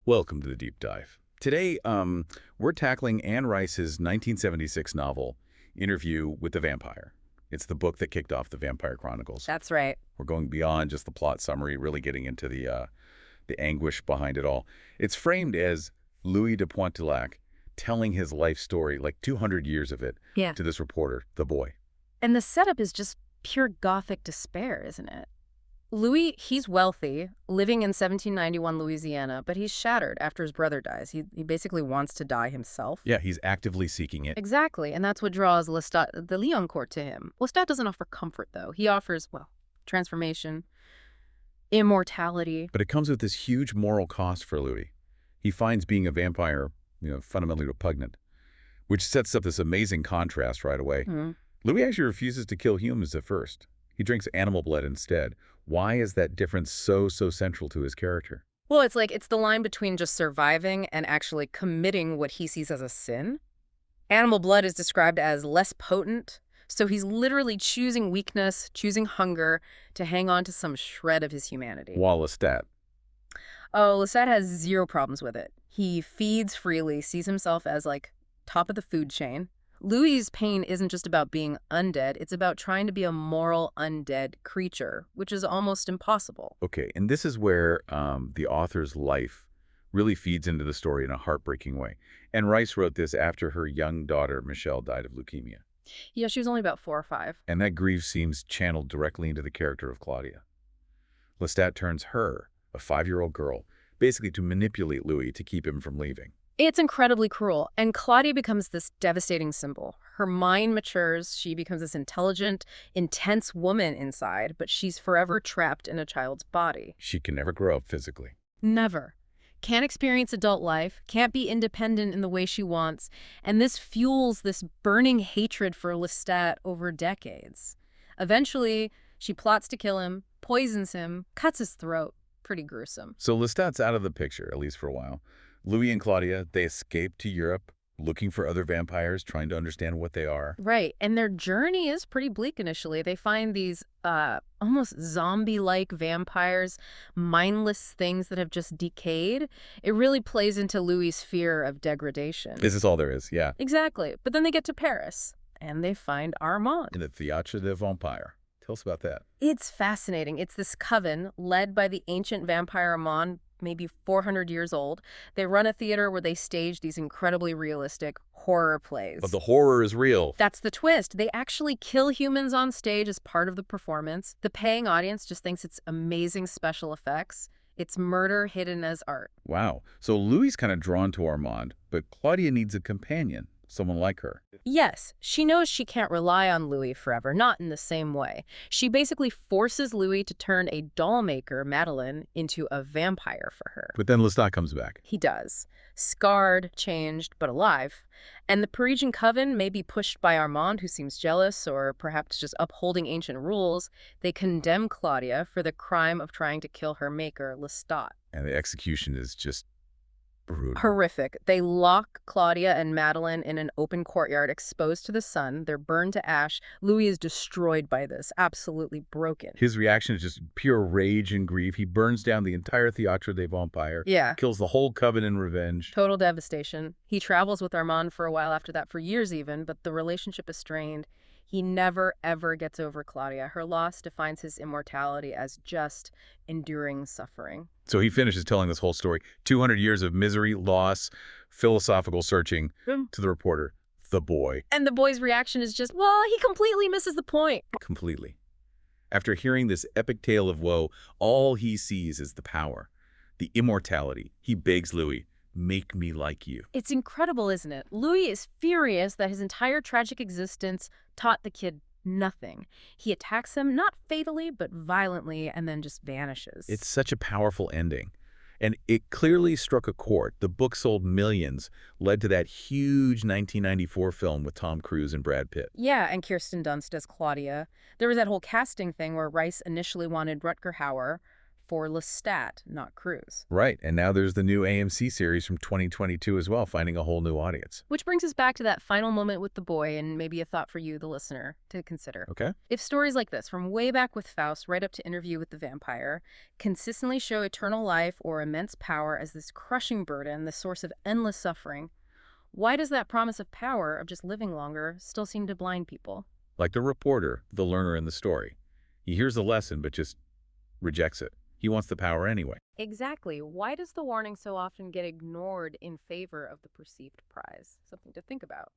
Welcome to the Deep Dive. Today, we're tackling Anne Rice's 1976 novel, Interview with the Vampire. It's the book that kicked off the Vampire Chronicles. That's right. We're going beyond just the plot summary, really getting into the anguish behind it all. It's framed as Louis de Pointe-Lac telling his life story, like 200 years of it, Yeah. to this reporter, the boy. And the setup is just pure gothic despair, isn't it? Louis, he's wealthy, living in 1791 Louisiana, but he's shattered after his brother dies. He basically wants to die himself. Yeah, he's actively seeking it. Exactly, and that's what draws Lestat the Liancourt to him. Lestat doesn't offer comfort, though. He offers, well, transformation, immortality. But it comes with this huge moral cost for Louis. He finds being a vampire, fundamentally repugnant, which sets up this amazing contrast right away. Louis actually refuses to kill humans at first. He drinks animal blood instead. Why is that difference so central to his character? Well, it's the line between just surviving and actually committing what he sees as a sin. Animal blood is described as less potent, so he's literally choosing weakness, choosing hunger to hang on to some shred of his humanity. While Lestat, Oh, Lestat has zero problems with it. He feeds freely, sees himself as, top of the food chain. Louis's pain isn't just about being undead, it's about trying to be a moral undead creature, which is almost impossible. okay, and this is where the author's life really feeds into the story in a heartbreaking way. And Rice wrote this after her young daughter, Michelle, died of leukemia. Yeah, she was only about 4 or 5. And that grief seems channeled directly into the character of Claudia. Lestat turns her, a 5-year-old girl, basically to manipulate Louis to keep him from leaving. It's incredibly cruel, and Claudia becomes this devastating symbol. Her mind matures, she becomes this intelligent, intense woman inside, but she's forever trapped in a child's body. She can never grow up physically. Never. Can't experience adult life, can't be independent in the way she wants, and this fuels this burning hatred for Lestat over decades. Eventually, she plots to kill him, poisons him, cuts his throat. Pretty gruesome. So Lestat's out of the picture, at least for a while. Louis and Claudia, they escape to Europe, looking for other vampires, trying to understand what they are. Right, and their journey is pretty bleak initially. They find these almost zombie-like vampires, mindless things that have just decayed. It really plays into Louis's fear of degradation. This is all there is, yeah. Exactly, but then they get to Paris, and they find Armand. In the Théâtre des Vampires. Tell us about that. It's fascinating. It's this coven led by the ancient vampire Armand, maybe 400 years old. They run a theater where they stage these incredibly realistic horror plays. But the horror is real. That's the twist. They actually kill humans on stage as part of the performance. The paying audience just thinks it's amazing special effects. It's murder hidden as art. Wow. So Louis is kind of drawn to Armand, but Claudia needs a companion, someone like her. Yes, she knows she can't rely on Louis forever, not in the same way. She basically forces Louis to turn a doll maker, Madeleine, into a vampire for her. But then Lestat comes back. He does. Scarred, changed, but alive. And the Parisian coven may be pushed by Armand, who seems jealous, or perhaps just upholding ancient rules. They condemn Claudia for the crime of trying to kill her maker, Lestat. And the execution is just brutal. Horrific. They lock Claudia and Madeleine in an open courtyard exposed to the sun. They're burned to ash. Louis is destroyed by this, absolutely broken. His reaction is just pure rage and grief. He burns down the entire Théâtre des Vampires, Yeah. kills the whole coven in revenge. Total devastation. He travels with Armand for a while after that, for years even, but the relationship is strained. He never, ever gets over Claudia. Her loss defines his immortality as just enduring suffering. So he finishes telling this whole story. 200 years of misery, loss, philosophical searching to the reporter, the boy, And the boy's reaction is just, well, he completely misses the point. completely. After hearing this epic tale of woe, all he sees is the power, the immortality. He begs Louis, make me like you. It's incredible, isn't it? Louis is furious that his entire tragic existence taught the kid nothing. He attacks him, not fatally, but violently, and then just vanishes. It's such a powerful ending. And it clearly struck a chord. The book sold millions, led to that huge 1994 film with Tom Cruise and Brad Pitt. Yeah, and Kirsten Dunst as Claudia. There was that whole casting thing where Rice initially wanted Rutger Hauer for Lestat, not Cruz. Right, and now there's the new AMC series from 2022 as well, finding a whole new audience. Which brings us back to that final moment with the boy and maybe a thought for you, the listener, to consider. Okay? If stories like this, from way back with Faust right up to Interview with the Vampire, consistently show eternal life or immense power as this crushing burden, the source of endless suffering, why does that promise of power, of just living longer, still seem to blind people? Like the reporter, the learner in the story. He hears the lesson but just rejects it. He wants the power anyway. Exactly. Why does the warning so often get ignored in favor of the perceived prize? Something to think about.